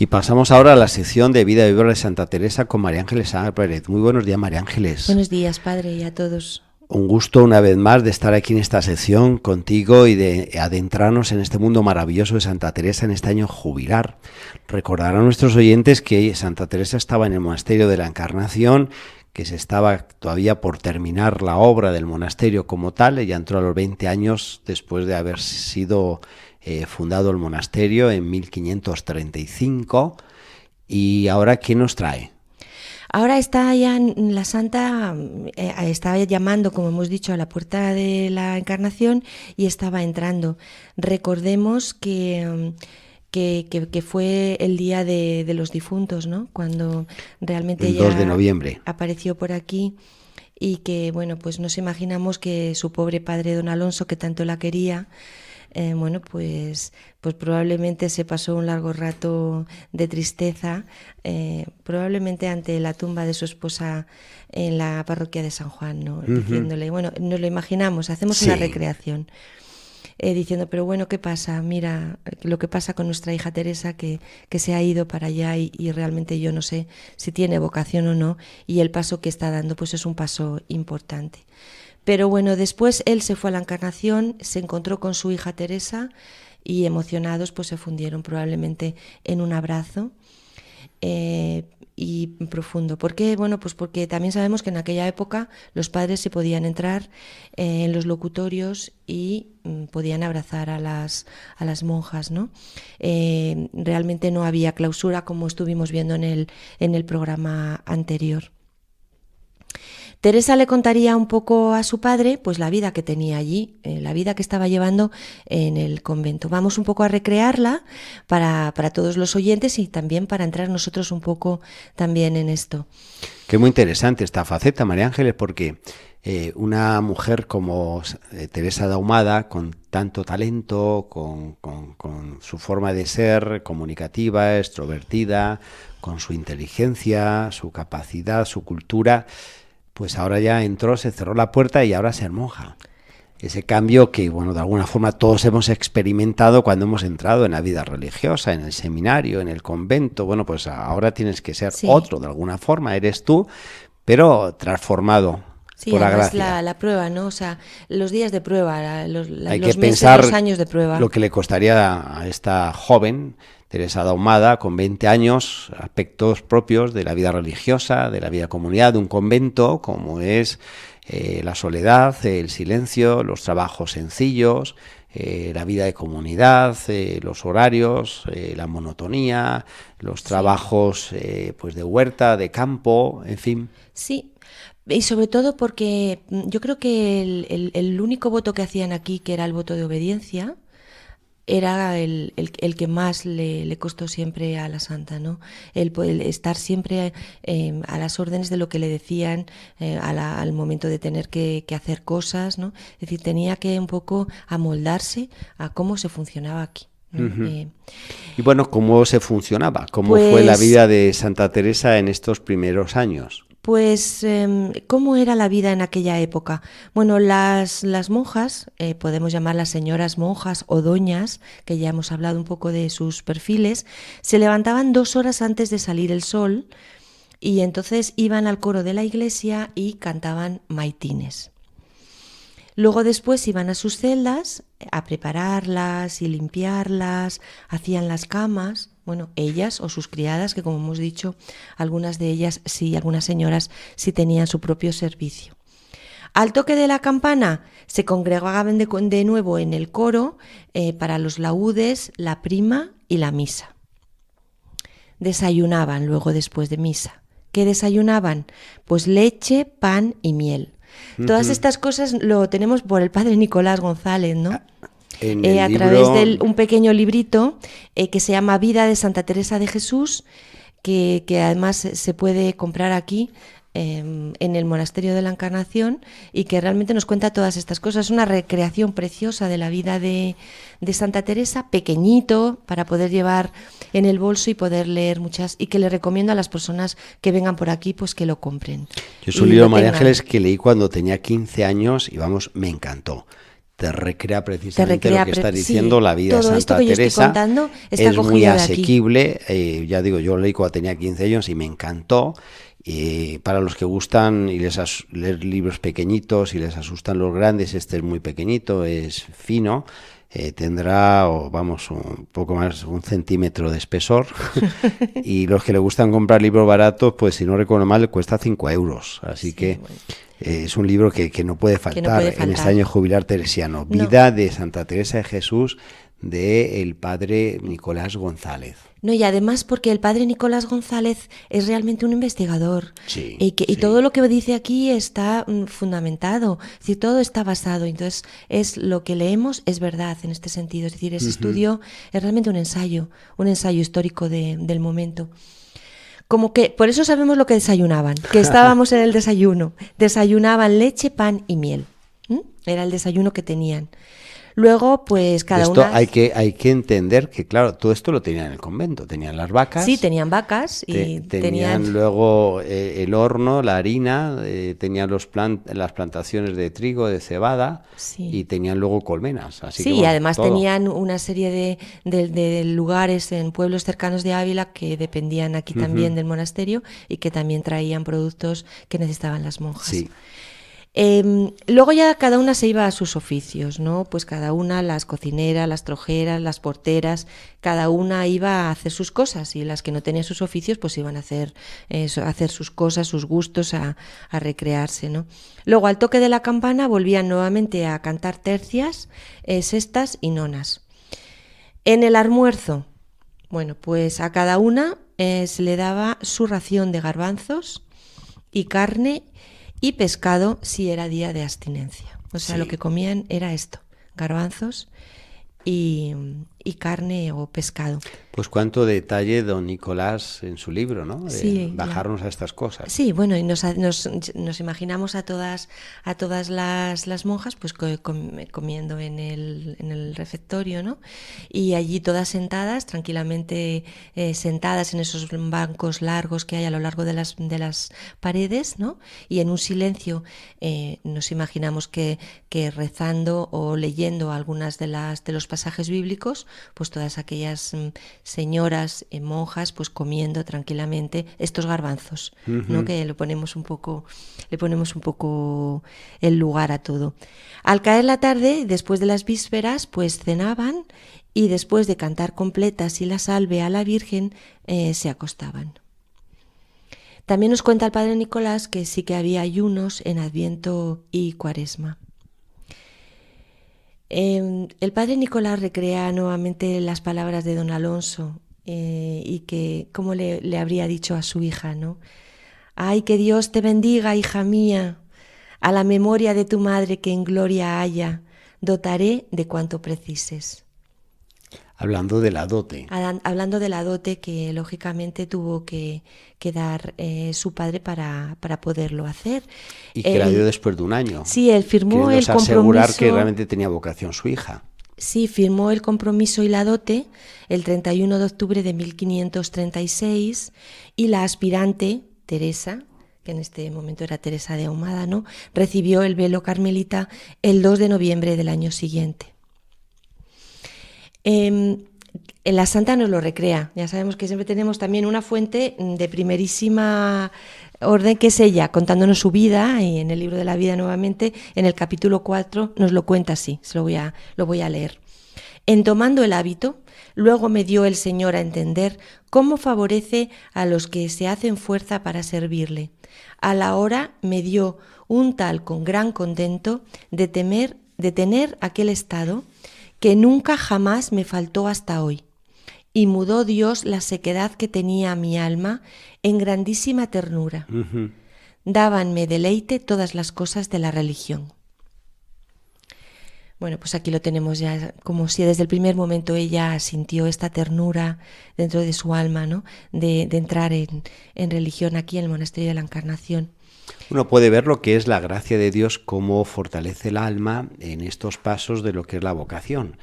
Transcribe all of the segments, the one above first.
Y pasamos ahora a la sección de Vida y Obra de Santa Teresa con María Ángeles Álvarez. Muy buenos días, María Ángeles. Buenos días, padre, y a todos. Un gusto una vez más de estar aquí en esta sección contigo y de adentrarnos en este mundo maravilloso de Santa Teresa en este año jubilar. Recordarán nuestros oyentes que Santa Teresa estaba en el monasterio de la Encarnación, que se estaba todavía por terminar la obra del monasterio como tal. Ella entró a los 20 años después de haber sido fundado el monasterio en 1535. ¿Y ahora qué nos trae? Ahora está ya la Santa, estaba llamando, como hemos dicho, a la puerta de la Encarnación y estaba entrando. Recordemos que fue el día de los difuntos, ¿no? Cuando realmente el 2 de noviembre apareció por aquí y que, bueno, pues nos imaginamos que su pobre padre don Alonso, que tanto la quería, pues probablemente se pasó un largo rato de tristeza, probablemente ante la tumba de su esposa en la parroquia de San Juan, ¿no? Diciéndole, bueno, nos lo imaginamos, hacemos una recreación. Diciendo, pero bueno, ¿qué pasa? Mira lo que pasa con nuestra hija Teresa, que se ha ido para allá y realmente yo no sé si tiene vocación o no, y el paso que está dando pues es un paso importante. Pero bueno, después él se fue a la Encarnación, se encontró con su hija Teresa y emocionados pues se fundieron probablemente en un abrazo y profundo. ¿Por qué? Bueno, pues porque también sabemos que en aquella época los padres se podían entrar en los locutorios y podían abrazar a las monjas, ¿no? Realmente no había clausura, como estuvimos viendo en el programa anterior. Teresa le contaría un poco a su padre pues la vida que tenía allí, la vida que estaba llevando en el convento. Vamos un poco a recrearla para todos los oyentes y también para entrar nosotros un poco también en esto. Qué muy interesante esta faceta, María Ángeles, porque una mujer como Teresa de Ahumada, con tanto talento, con su forma de ser comunicativa, extrovertida, con su inteligencia, su capacidad, su cultura, pues ahora ya entró, se cerró la puerta y ahora ser monja. Ese cambio que, bueno, de alguna forma todos hemos experimentado cuando hemos entrado en la vida religiosa, en el seminario, en el convento. Bueno, pues ahora tienes que ser otro, de alguna forma, eres tú, pero transformado. Sí, por la además gracia. La prueba, ¿no? O sea, los días de prueba, Hay los que meses, pensar los años de prueba. Lo que le costaría a esta joven, Teresa de Ahumada, con 20 años, aspectos propios de la vida religiosa, de la vida comunidad, de un convento, como es la soledad, el silencio, los trabajos sencillos, la vida de comunidad, los horarios, la monotonía, los trabajos pues de huerta, de campo, en fin. Sí. Y sobre todo porque yo creo que el único voto que hacían aquí, que era el voto de obediencia, era el que más le costó siempre a la santa, ¿no? El estar siempre a las órdenes de lo que le decían al momento de tener que hacer cosas, ¿no? Es decir, tenía que un poco amoldarse a cómo se funcionaba aquí, ¿no? Y bueno, ¿cómo se funcionaba? ¿Cómo pues, fue la vida de Santa Teresa en estos primeros años? Pues, ¿cómo era la vida en aquella época? Bueno, las monjas, podemos llamarlas señoras monjas o doñas, que ya hemos hablado un poco de sus perfiles, se levantaban 2 horas antes de salir el sol y entonces iban al coro de la iglesia y cantaban maitines. Luego después iban a sus celdas a prepararlas y limpiarlas, hacían las camas, bueno, ellas o sus criadas, que como hemos dicho, algunas de ellas sí, algunas señoras sí tenían su propio servicio. Al toque de la campana se congregaban de nuevo en el coro para los laúdes, la prima y la misa. Desayunaban luego después de misa. ¿Qué desayunaban? Pues leche, pan y miel. Todas estas cosas lo tenemos por el padre Nicolás González, ¿no? A través de un pequeño librito que se llama Vida de Santa Teresa de Jesús, que además se puede comprar aquí en el Monasterio de la Encarnación y que realmente nos cuenta todas estas cosas. Es una recreación preciosa de la vida de Santa Teresa, pequeñito, para poder llevar en el bolso y poder leer muchas, y que le recomiendo a las personas que vengan por aquí pues que lo compren. Yo es un libro, María Ángeles, que leí cuando tenía 15 años y vamos, me encantó. te recrea Te precisamente recrea, lo que está sí, diciendo la vida de todo esto Santa que yo estoy Teresa. contando está Es muy cogido de aquí. asequible. Ya digo, yo leí cuando tenía 15 años y me encantó. Para los que gustan y leer libros pequeñitos y les asustan los grandes, este es muy pequeñito, es fino. Tendrá, vamos, un poco más, 1 centímetro de espesor. Y los que le gustan comprar libros baratos, pues si no recuerdo mal, cuesta 5 euros. Así Sí, que bueno, es un libro que no puede que no faltar puede en este faltar. año jubilar teresiano. No. Vida de Santa Teresa de Jesús, de el padre Nicolás González. No, y además porque el padre Nicolás González es realmente un investigador Sí, y sí. todo lo que dice aquí está fundamentado, es decir, todo está basado, entonces es lo que leemos es verdad en este sentido, es decir, ese estudio es realmente un ensayo histórico del momento. Como que por eso sabemos lo que desayunaban, que estábamos en el desayuno, desayunaban leche, pan y miel. Era el desayuno que tenían. Luego, pues De cada esto una... hay que entender que, claro, todo esto lo tenían en el convento. Tenían las Sí, vacas, tenían vacas y tenían luego el horno, la harina, tenían las plantaciones de trigo, de cebada, Sí. y tenían luego colmenas. Así que, Sí, y bueno, además todo. tenían una serie de lugares en pueblos cercanos de Ávila que dependían aquí también del monasterio y que también traían productos que necesitaban las monjas. Sí. Luego ya cada una se iba a sus oficios, ¿no? Pues cada una, las cocineras, las trojeras, las porteras, cada una iba a hacer sus cosas y las que no tenían sus oficios pues iban a hacer sus cosas, sus gustos, a recrearse, ¿no? Luego al toque de la campana volvían nuevamente a cantar tercias, sextas y nonas. En el almuerzo, bueno, pues a cada una se le daba su ración de garbanzos y carne y pescado si era día de abstinencia. O sea, Sí. lo que comían era esto, garbanzos y carne o pescado. Pues cuánto detalle don Nicolás en su libro, ¿no? De Sí, bajarnos a estas cosas. Sí, bueno, y nos imaginamos a todas las monjas pues comiendo en el refectorio, ¿no? Y allí todas sentadas, tranquilamente sentadas en esos bancos largos que hay a lo largo de las paredes, ¿no? Y en un silencio nos imaginamos que rezando o leyendo algunas de los pasajes bíblicos, pues todas aquellas señoras, monjas, pues comiendo tranquilamente estos garbanzos, ¿no? Que le ponemos un poco el lugar a todo. Al caer la tarde, después de las vísperas, pues cenaban y después de cantar completas y la salve a la Virgen, se acostaban. También nos cuenta el padre Nicolás que sí que había ayunos en Adviento y Cuaresma. El padre Nicolás recrea nuevamente las palabras de don Alonso y que cómo le habría dicho a su hija, ¿no? Ay, que Dios te bendiga, hija mía, a la memoria de tu madre que en gloria haya, dotaré de cuanto precises. Hablando de la dote. Hablando de la dote que lógicamente tuvo que dar su padre para poderlo hacer. Y que la dio después de un año. Sí, él firmó el compromiso. Asegurar que realmente tenía vocación su hija. Sí, firmó el compromiso y la dote el 31 de octubre de 1536 y la aspirante, Teresa, que en este momento era Teresa de Ahumada, ¿no?, recibió el velo carmelita el 2 de noviembre del año siguiente. La santa nos lo recrea. Ya sabemos que siempre tenemos también una fuente de primerísima orden, que es ella, contándonos su vida, y en el libro de la vida nuevamente, en el capítulo 4, nos lo cuenta así, lo voy a leer. En tomando el hábito, luego me dio el Señor a entender cómo favorece a los que se hacen fuerza para servirle. A la hora me dio un tal con gran contento de tener aquel estado que nunca jamás me faltó hasta hoy. Y mudó Dios la sequedad que tenía mi alma en grandísima ternura. Dábanme deleite todas las cosas de la religión. Bueno, pues aquí lo tenemos ya, como si desde el primer momento ella sintió esta ternura dentro de su alma, ¿no?, de entrar en religión aquí en el Monasterio de la Encarnación. Uno puede ver lo que es la gracia de Dios, cómo fortalece el alma en estos pasos de lo que es la vocación.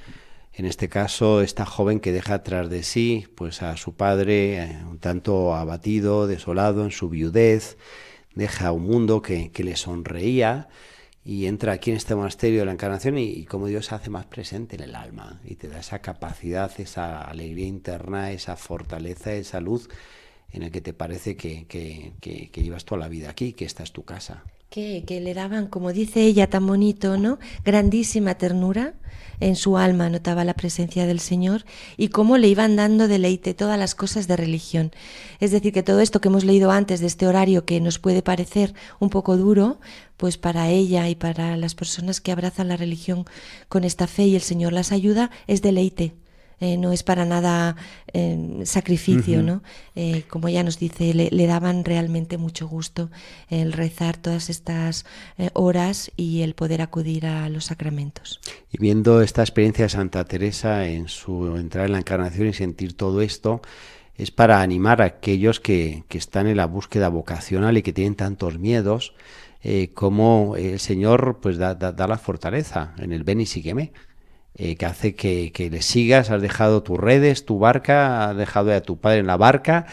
En este caso, esta joven que deja tras de sí pues a su padre un tanto abatido, desolado en su viudez, deja un mundo que le sonreía y entra aquí en este monasterio de la Encarnación y cómo Dios se hace más presente en el alma y te da esa capacidad, esa alegría interna, esa fortaleza, esa luz en el que te parece que llevas toda la vida aquí, que esta es tu casa. Que le daban, como dice ella tan bonito, ¿no? Grandísima ternura. En su alma notaba la presencia del Señor y cómo le iban dando deleite todas las cosas de religión. Es decir, que todo esto que hemos leído antes de este horario, que nos puede parecer un poco duro, pues para ella y para las personas que abrazan la religión con esta fe y el Señor las ayuda, es deleite. No es para nada sacrificio, ¿no? Como ella nos dice, le daban realmente mucho gusto el rezar todas estas horas y el poder acudir a los sacramentos. Y viendo esta experiencia de Santa Teresa en su entrada en la Encarnación y sentir todo esto, es para animar a aquellos que están en la búsqueda vocacional y que tienen tantos miedos, como el Señor pues da la fortaleza en el ven y sígueme. Que hace que le sigas, has dejado tus redes, tu barca, has dejado a tu padre en la barca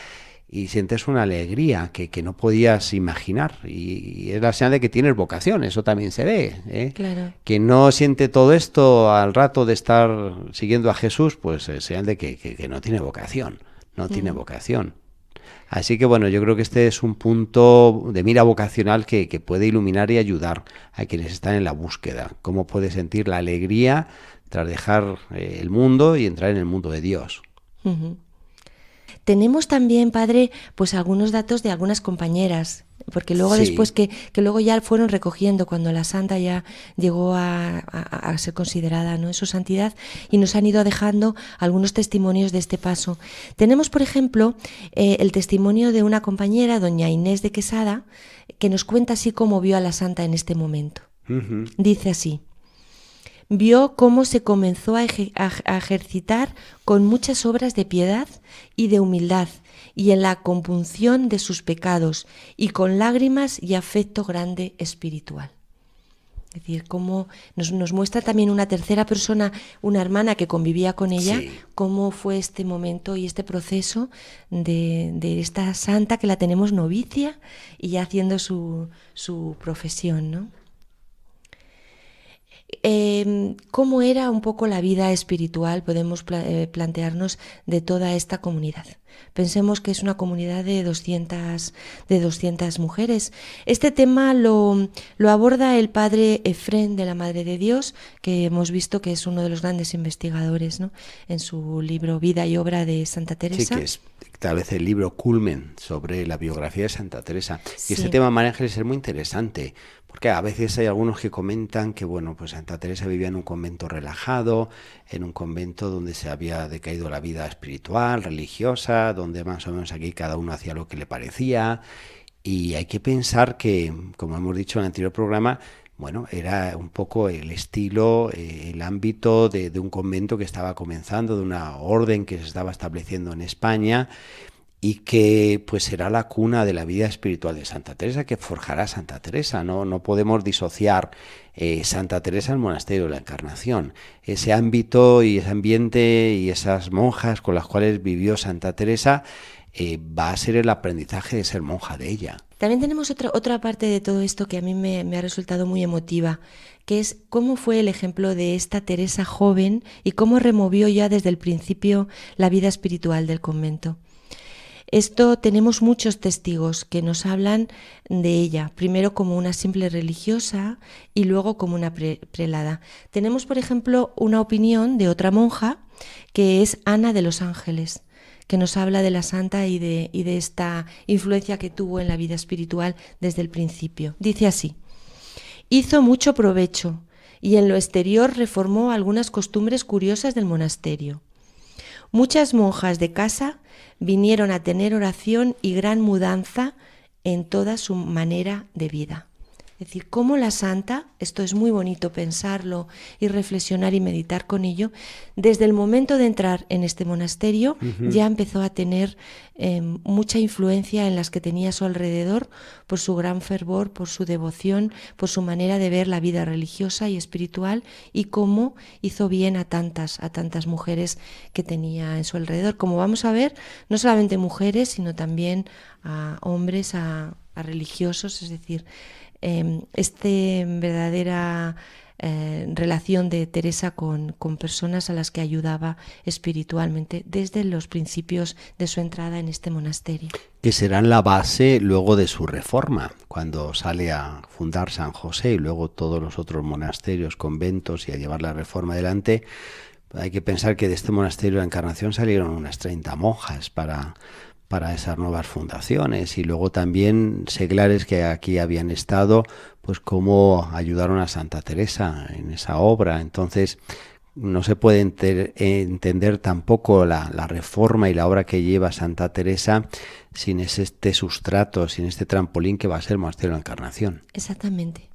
y sientes una alegría que no podías imaginar y es la señal de que tienes vocación, eso también se ve, ¿eh? Claro. Que no siente todo esto al rato de estar siguiendo a Jesús, pues es señal de que no tiene vocación, no tiene vocación. Así que bueno, yo creo que este es un punto de mira vocacional que puede iluminar y ayudar a quienes están en la búsqueda, cómo puede sentir la alegría tras dejar el mundo y entrar en el mundo de Dios. Uh-huh. Tenemos también, padre, pues algunos datos de algunas compañeras, porque luego después que luego ya fueron recogiendo cuando la santa ya llegó a ser considerada, ¿no?, en su santidad, y nos han ido dejando algunos testimonios de este paso. Tenemos, por ejemplo, el testimonio de una compañera, doña Inés de Quesada, que nos cuenta así cómo vio a la santa en este momento. Uh-huh. Dice así: vio cómo se comenzó a ejercitar con muchas obras de piedad y de humildad, y en la compunción de sus pecados, y con lágrimas y afecto grande espiritual. Es decir, cómo nos muestra también una tercera persona, una hermana que convivía con ella, cómo fue este momento y este proceso de esta santa que la tenemos novicia y ya haciendo su profesión, ¿no? ¿Cómo era un poco la vida espiritual, podemos plantearnos, de toda esta comunidad? Pensemos que es una comunidad de 200 mujeres. Este tema lo aborda el padre Efrén de la Madre de Dios, que hemos visto que es uno de los grandes investigadores, ¿no?, en su libro Vida y Obra de Santa Teresa. Sí, que es tal vez el libro culmen sobre la biografía de Santa Teresa. Y este tema, María Ángeles, es muy interesante, porque a veces hay algunos que comentan que, bueno, pues Santa Teresa vivía en un convento relajado, en un convento donde se había decaído la vida espiritual, religiosa, donde más o menos aquí cada uno hacía lo que le parecía. Y hay que pensar que, como hemos dicho en el anterior programa, bueno, era un poco el estilo, el ámbito de un convento que estaba comenzando, de una orden que se estaba estableciendo en España, y que pues será la cuna de la vida espiritual de Santa Teresa, que forjará Santa Teresa. No podemos disociar Santa Teresa del monasterio de la Encarnación. Ese ámbito y ese ambiente y esas monjas con las cuales vivió Santa Teresa va a ser el aprendizaje de ser monja de ella. También tenemos otra parte de todo esto que a mí me ha resultado muy emotiva, que es cómo fue el ejemplo de esta Teresa joven y cómo removió ya desde el principio la vida espiritual del convento. Esto tenemos muchos testigos que nos hablan de ella, primero como una simple religiosa y luego como una prelada. Tenemos, por ejemplo, una opinión de otra monja, que es Ana de los Ángeles, que nos habla de la santa y de esta influencia que tuvo en la vida espiritual desde el principio. Dice así: hizo mucho provecho y en lo exterior reformó algunas costumbres curiosas del monasterio. Muchas monjas de casa vinieron a tener oración y gran mudanza en toda su manera de vida. Es decir, cómo la santa, esto es muy bonito pensarlo y reflexionar y meditar con ello, desde el momento de entrar en este monasterio ya empezó a tener mucha influencia en las que tenía a su alrededor por su gran fervor, por su devoción, por su manera de ver la vida religiosa y espiritual, y cómo hizo bien a tantas mujeres que tenía en su alrededor. Como vamos a ver, no solamente mujeres, sino también a hombres, a religiosos, es decir, verdadera relación de Teresa con personas a las que ayudaba espiritualmente desde los principios de su entrada en este monasterio. Que serán la base luego de su reforma, cuando sale a fundar San José y luego todos los otros monasterios, conventos y a llevar la reforma adelante. Hay que pensar que de este monasterio de la Encarnación salieron unas 30 monjas para esas nuevas fundaciones, y luego también seglares que aquí habían estado, pues cómo ayudaron a Santa Teresa en esa obra. Entonces no se puede entender tampoco la reforma y la obra que lleva Santa Teresa sin este sustrato, sin este trampolín que va a ser el monasterio de la Encarnación. Exactamente.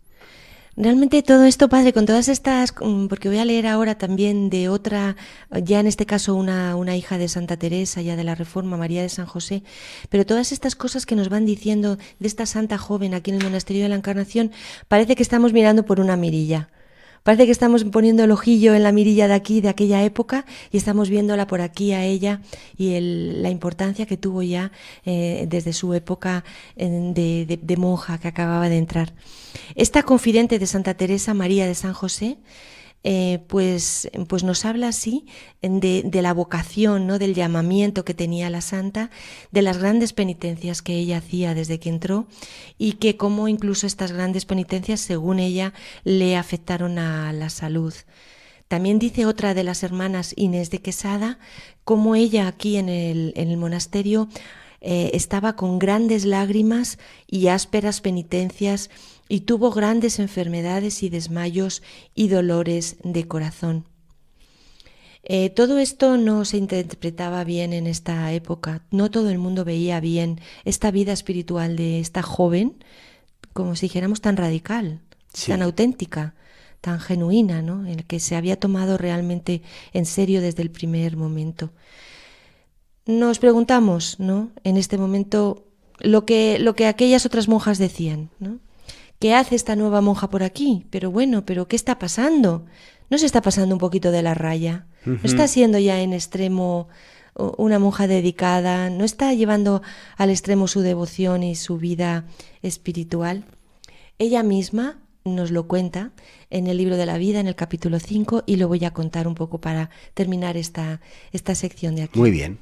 Realmente todo esto, padre, con todas estas, porque voy a leer ahora también de otra, ya en este caso una hija de Santa Teresa, ya de la Reforma, María de San José, pero todas estas cosas que nos van diciendo de esta santa joven aquí en el Monasterio de la Encarnación, parece que estamos mirando por una mirilla. Parece que estamos poniendo el ojillo en la mirilla de aquí, de aquella época, y estamos viéndola por aquí a ella y la importancia que tuvo ya desde su época de monja que acababa de entrar. Esta confidente de Santa Teresa, María de San José, pues nos habla así de la vocación, ¿no? Del llamamiento que tenía la santa, de las grandes penitencias que ella hacía desde que entró, y que cómo incluso estas grandes penitencias, según ella, le afectaron a la salud. También dice otra de las hermanas, Inés de Quesada, cómo ella aquí en el monasterio estaba con grandes lágrimas y ásperas penitencias, y tuvo grandes enfermedades y desmayos y dolores de corazón. Todo esto no se interpretaba bien en esta época. No todo el mundo veía bien esta vida espiritual de esta joven, como si dijéramos tan radical, sí, tan auténtica, tan genuina, ¿no? En el que se había tomado realmente en serio desde el primer momento. Nos preguntamos, ¿no? En este momento lo que aquellas otras monjas decían, ¿no? ¿Qué hace esta nueva monja por aquí? Pero bueno, ¿qué está pasando? ¿No se está pasando un poquito de la raya? ¿No está siendo ya en extremo una monja dedicada? ¿No está llevando al extremo su devoción y su vida espiritual? Ella misma nos lo cuenta en el libro de la vida, en el capítulo 5, y lo voy a contar un poco para terminar esta sección de aquí. Muy bien.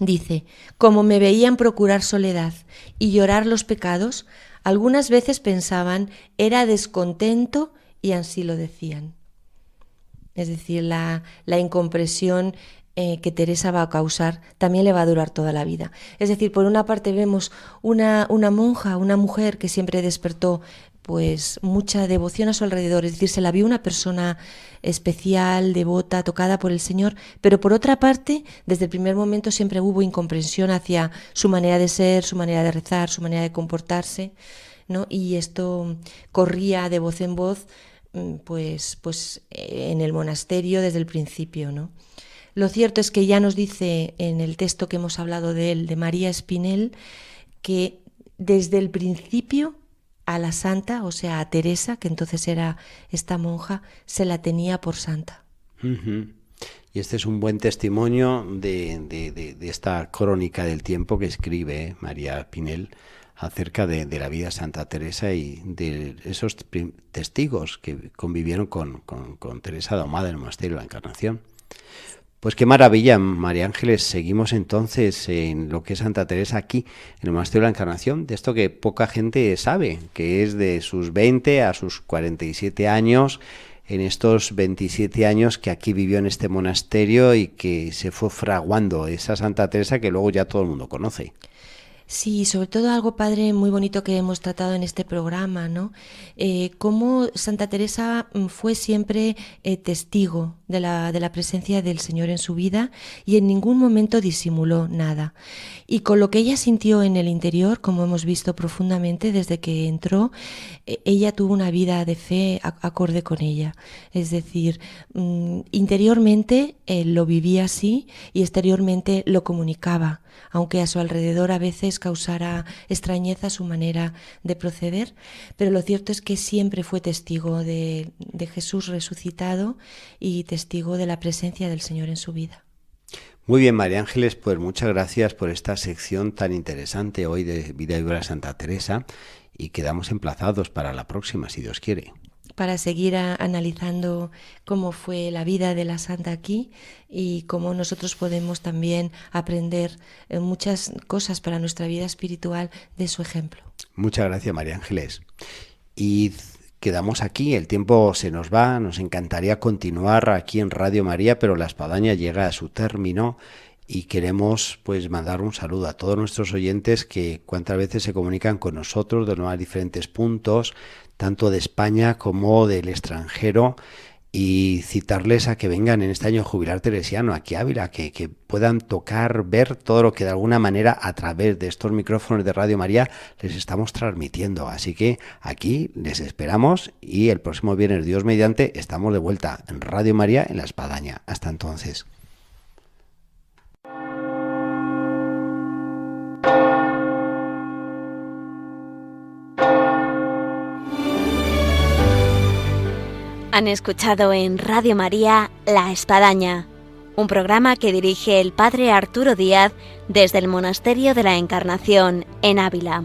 Dice, como me veían procurar soledad y llorar los pecados, algunas veces pensaban era descontento y así lo decían. Es decir, la incompresión que Teresa va a causar también le va a durar toda la vida. Es decir, por una parte vemos una monja, una mujer que siempre despertó pues mucha devoción a su alrededor, es decir, se la vio una persona especial, devota, tocada por el Señor, pero por otra parte, desde el primer momento siempre hubo incomprensión hacia su manera de ser, su manera de rezar, su manera de comportarse, ¿no? Y esto corría de voz en voz, pues en el monasterio desde el principio, ¿no? Lo cierto es que ya nos dice en el texto que hemos hablado de él, de María Espinel, que desde el principio a la santa, o sea, a Teresa, que entonces era esta monja, se la tenía por santa. Uh-huh. Y este es un buen testimonio de esta crónica del tiempo que escribe María Espinel acerca de la vida de Santa Teresa y de esos testigos que convivieron con Teresa de Ahumada en el Monasterio de la Encarnación. Pues qué maravilla, María Ángeles. Seguimos entonces en lo que es Santa Teresa aquí, en el Monasterio de la Encarnación, de esto que poca gente sabe, que es de sus 20 a sus 47 años, en estos 27 años que aquí vivió en este monasterio y que se fue fraguando esa Santa Teresa que luego ya todo el mundo conoce. Sí, sobre todo algo, padre, muy bonito que hemos tratado en este programa, ¿no? Cómo Santa Teresa fue siempre testigo de la presencia del Señor en su vida y en ningún momento disimuló nada. Y con lo que ella sintió en el interior, como hemos visto profundamente desde que entró, ella tuvo una vida de fe acorde con ella. Es decir, interiormente lo vivía así y exteriormente lo comunicaba, aunque a su alrededor a veces causara extrañeza su manera de proceder, pero lo cierto es que siempre fue testigo de Jesús resucitado y testigo de la presencia del Señor en su vida. Muy bien, María Ángeles, pues muchas gracias por esta sección tan interesante hoy de Vida y Obra de Santa Teresa. y quedamos emplazados para la próxima, si Dios quiere. Para seguir analizando cómo fue la vida de la santa aquí y cómo nosotros podemos también aprender muchas cosas para nuestra vida espiritual de su ejemplo. Muchas gracias, María Ángeles. Y quedamos aquí, el tiempo se nos va, nos encantaría continuar aquí en Radio María, pero La Espadaña llega a su término y queremos pues mandar un saludo a todos nuestros oyentes que cuántas veces se comunican con nosotros de los diferentes puntos, tanto de España como del extranjero, y citarles a que vengan en este año jubilar teresiano aquí a Ávila, que puedan tocar, ver todo lo que de alguna manera a través de estos micrófonos de Radio María les estamos transmitiendo. Así que aquí les esperamos y el próximo viernes, Dios mediante, estamos de vuelta en Radio María en La Espadaña. Hasta entonces. Han escuchado en Radio María La Espadaña, un programa que dirige el padre Arturo Díaz desde el Monasterio de la Encarnación en Ávila.